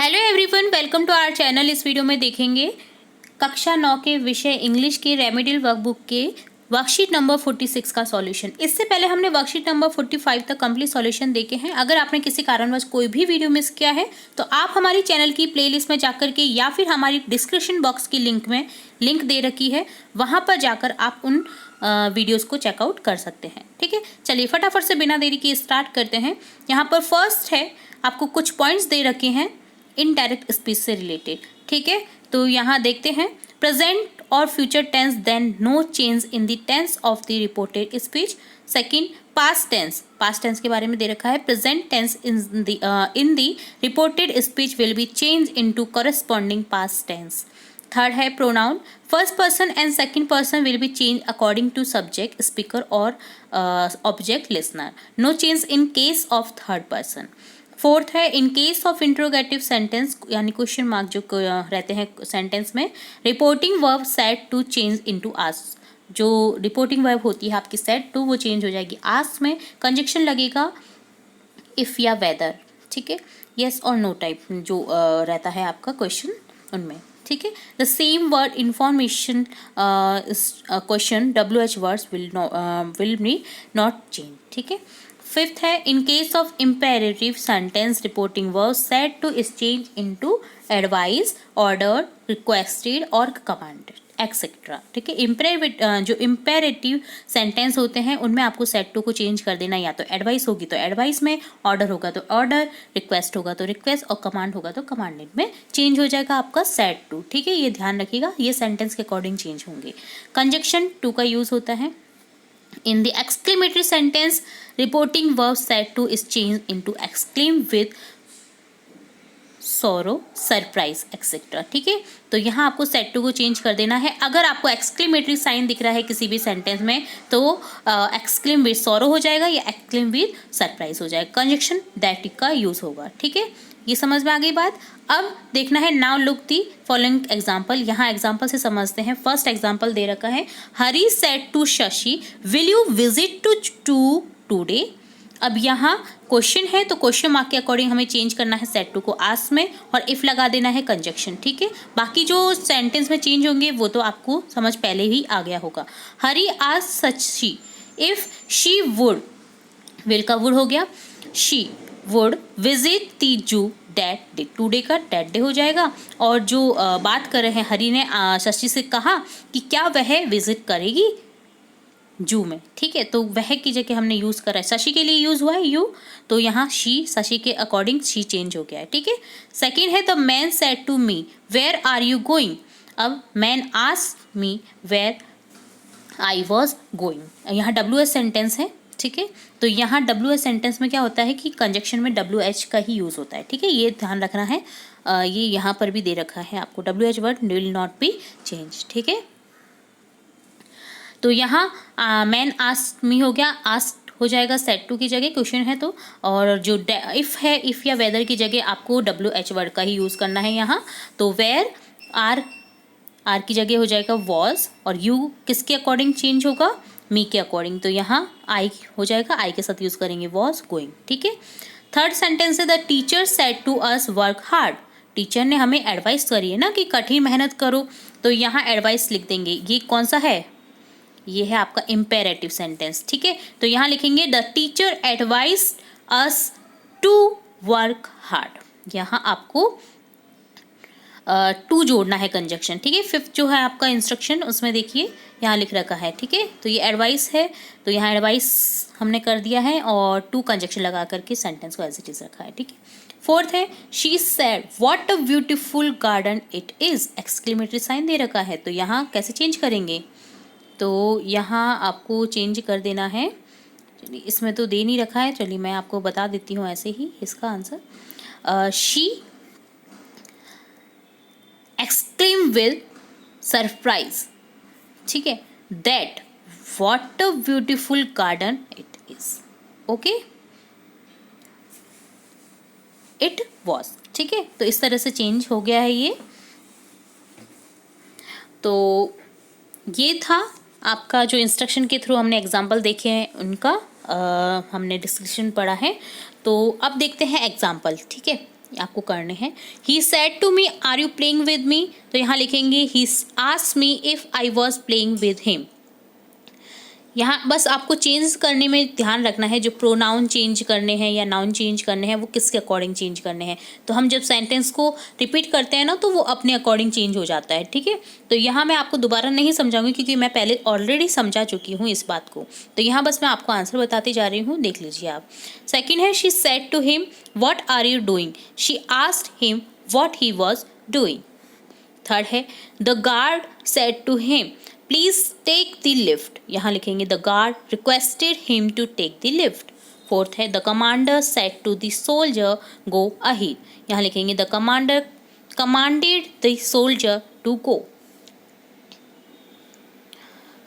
Hello everyone, welcome to our channel. इस video में देखेंगे कक्षा 9 के विषय इंग्लिश के रेमेडियल वर्कबुक के वर्कशीट नंबर 46 का सॉल्यूशन। इससे पहले हमने वर्कशीट नंबर 45 तक कंप्लीट सॉल्यूशन देखे हैं। अगर आपने किसी कारणवश कोई भी वीडियो मिस किया है तो आप हमारी चैनल की प्लेलिस्ट में जाकर के या फिर हमारी डिस्क्रिप्शन बॉक्स की लिंक में लिंक दे रखी है, वहाँ पर जाकर आप उन वीडियोस को चेकआउट कर सकते हैं। ठीक है, चलिए फटाफट से बिना देरी के स्टार्ट करते हैं। यहाँ पर फर्स्ट है, आपको कुछ पॉइंट्स दे रखे हैं इनडायरेक्ट स्पीच से रिलेटेड। ठीक है, तो यहाँ देखते हैं प्रेजेंट और future tense, then no change in the tense of the reported speech. Second, past tense के बारे में दे रखा है। Present tense in the reported speech will be change into corresponding past tense. Third है pronoun, first person and second person will be change according to subject speaker और object listener. No change in case of third person. Fourth है, in case of interrogative sentence यानी question mark जो रहते हैं sentence में, reporting verb said to change into ask. जो reporting verb होती है आपकी सेड टू, वो चेंज हो जाएगी आस्क में। कंजक्शन लगेगा इफ या वेदर। ठीक है, यस और नो टाइप जो रहता है आपका क्वेश्चन उनमें। ठीक है, the same word information question WH words will be not change. ठीक है, फिफ्थ है, in case of imperative sentence reporting verb said two is change into advice, order, requested और कमांडेड एक्सेट्रा। ठीक है, जो इम्पेरेटिव सेंटेंस होते हैं उनमें आपको सेड टू को चेंज कर देना, या तो एडवाइस होगी तो एडवाइस में, ऑर्डर होगा तो ऑर्डर, रिक्वेस्ट होगा तो रिक्वेस्ट और कमांड होगा तो कमांडेड में चेंज हो जाएगा आपका सेड टू। ठीक है, ये ध्यान रखिएगा, ये सेंटेंस के अकॉर्डिंग चेंज होंगे। कंजक्शन टू का यूज होता है in the exclamatory sentence, reporting verb said to is changed into exclaim with sorrow, surprise etc. ठीक है, तो यहाँ आपको said to को चेंज कर देना है। अगर आपको exclamatory साइन दिख रहा है किसी भी सेंटेंस में तो exclaim with sorrow हो जाएगा या exclaim with surprise हो जाएगा। कंजक्शन that का यूज होगा। ठीक है, ये समझ में आ गई बात। अब देखना है now look the following example. यहाँ एग्जाम्पल से समझते हैं। फर्स्ट एग्जाम्पल दे रखा है, Hari said to Shashi will you visit to today. अब यहाँ क्वेश्चन है तो क्वेश्चन मार्क के अकॉर्डिंग हमें चेंज करना है सेड टू को आस्क में और इफ लगा देना है कंजक्शन। ठीक है, बाकी जो सेंटेंस में चेंज होंगे वो तो आपको समझ पहले ही आ गया होगा। Hari asked Shashi if she would, will का वुड हो गया, she would visit the zoo that day, today का डेट डे हो जाएगा। और जो बात कर रहे हैं, हरी ने शशि से कहा कि क्या वह विजिट करेगी जू में। ठीक है, तो वह की जगह हमने यूज़ करा है, शशि के लिए यूज़ हुआ है यू, तो यहाँ शी, शशि के अकॉर्डिंग शी चेंज हो गया है। ठीक है, सेकेंड है, the man said to me where are you going. अब man asked me where I was going. यहाँ WH सेंटेंस है। ठीक है, तो यहाँ WH सेंटेंस में क्या होता है कि कंजक्शन में WH का ही यूज़ होता है। ठीक है, ये ध्यान रखना है। ये यहाँ पर भी दे रखा है आपको, WH word will not be change. ठीक है, तो यहाँ मैन आस्क्ड मी हो गया, आस्क्ड हो जाएगा सेड टू की जगह, क्वेश्चन है तो। और जो इफ़ है, इफ़ या वेदर की जगह आपको WH वर्ड का ही यूज़ करना है यहाँ। तो वेयर आर की जगह हो जाएगा वॉज, और यू किसके अकॉर्डिंग चेंज होगा, मी के अकॉर्डिंग, तो यहाँ आई हो जाएगा, आई के साथ यूज़ करेंगे वॉज गोइंग। ठीक है, थर्ड सेंटेंस है, the teacher said to us work hard. Teacher ने हमें एडवाइस करी है ना कि कठिन मेहनत करो, तो यहाँ एडवाइस लिख देंगे। ये कौन सा है, ये है आपका इम्पेरेटिव सेंटेंस। ठीक है, तो यहाँ लिखेंगे the teacher advised us to work hard. यहाँ आपको टू जोड़ना है कंजक्शन। ठीक है, फिफ्थ जो है आपका इंस्ट्रक्शन, उसमें देखिए यहाँ लिख रखा है। ठीक है, तो ये एडवाइस है, तो यहाँ एडवाइस हमने कर दिया है और टू कंजक्शन लगा करके सेंटेंस को एज इट इज रखा है। ठीक है, फोर्थ है, she said what a beautiful garden it is, exclamatory sign दे रखा है, तो यहाँ कैसे चेंज करेंगे, तो यहाँ आपको चेंज कर देना है। चलिए, इसमें तो दे नहीं रखा है, चलिए मैं आपको बता देती हूँ ऐसे ही इसका answer. She exclaim with surprise, ठीक है, that what a beautiful garden it is, okay, it was। ठीक है, तो इस तरह से चेंज हो गया है ये। तो ये था आपका जो इंस्ट्रक्शन के थ्रू हमने एग्जाम्पल देखे हैं उनका हमने डिस्क्रिप्शन पढ़ा है। तो अब देखते हैं एग्जाम्पल। ठीक है, आपको करने हैं। He said to me are you playing with me, तो यहाँ लिखेंगे he asked me if I was playing with him. यहाँ बस आपको चेंज करने में ध्यान रखना है, जो प्रोनाउन चेंज करने हैं या नाउन चेंज करने हैं वो किसके अकॉर्डिंग चेंज करने हैं। तो हम जब सेंटेंस को रिपीट करते हैं ना तो वो अपने अकॉर्डिंग चेंज हो जाता है, ठीक है। तो यहाँ मैं आपको दोबारा नहीं समझाऊंगी क्योंकि मैं पहले ऑलरेडी समझा चुकी हूँ इस बात को। तो यहाँ बस मैं आपको आंसर बताती जा रही हूँ, देख लीजिए आप। सेकेंड है she said to him what are you doing, she asked him what he was doing. Third है the guard said to him please take the lift, यहाँ लिखेंगे the guard requested him to take the lift. Fourth है the commander said to the soldier go ahead, यहाँ लिखेंगे the commander commanded the soldier to go.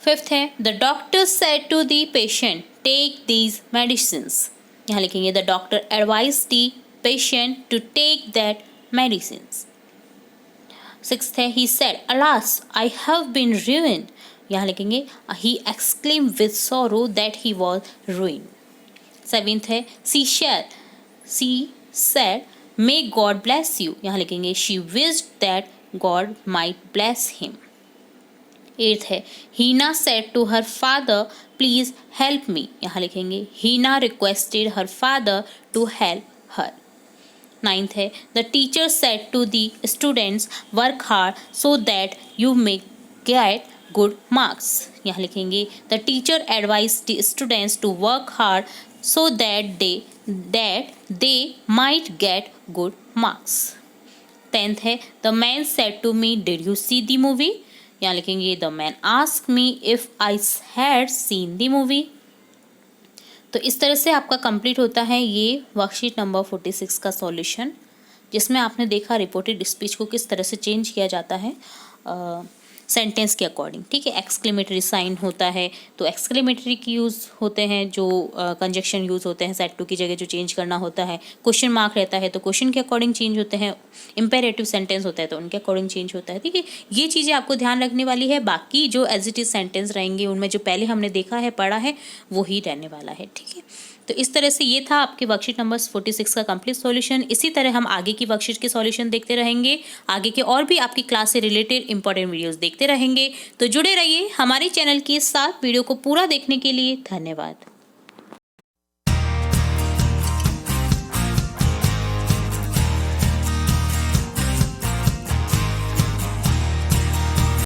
Fifth है the doctor said to the patient take these medicines, यहाँ लिखेंगे the doctor advise the patient to take that medicines. Sixth है he said alas I have been ruined, यहाँ लिखेंगे he exclaimed with sorrow that he was ruined। Seventh है she said may God bless you, यहाँ लिखेंगे she wished that God might bless him। Eighth है Hina said to her father please help me, यहाँ लिखेंगे Hina requested her father to help her। Ninth है the teacher said to the students work hard so that you may get good marks, यहाँ लिखेंगे the teacher advise the students to work hard so that they might get good marks. Tenth है the man said to me did you see the movie, यहाँ लिखेंगे the man asked me if I had seen the movie. तो इस तरह से आपका complete होता है ये वर्कशीट नंबर 46 का सॉल्यूशन, जिसमें आपने देखा रिपोर्टेड स्पीच को किस तरह से चेंज किया जाता है सेंटेंस के अकॉर्डिंग, ठीक है। एक्सक्लेमेटरी साइन होता है तो एक्सक्लेमेटरी की यूज़ होते हैं, जो कंजक्शन यूज़ होते हैं सेड टू की जगह जो चेंज करना होता है। क्वेश्चन मार्क रहता है तो क्वेश्चन के अकॉर्डिंग चेंज होते हैं। इम्पेरेटिव सेंटेंस होता है तो उनके अकॉर्डिंग चेंज होता है, ठीक है। ये चीज़ें आपको ध्यान रखने वाली है। बाकी जो एज इट इज सेंटेंस रहेंगे उनमें जो पहले हमने देखा है पढ़ा है वो ही रहने वाला है, ठीक है। तो इस तरह से ये था आपके वर्कशीट नंबर 46 का कंप्लीट सॉल्यूशन। इसी तरह हम आगे की वर्कशीट के सॉल्यूशन देखते रहेंगे, आगे के और भी आपकी क्लास से रिलेटेड इंपॉर्टेंट वीडियोस देखते रहेंगे। तो जुड़े रहिए हमारे चैनल के साथ। वीडियो को पूरा देखने के लिए धन्यवाद।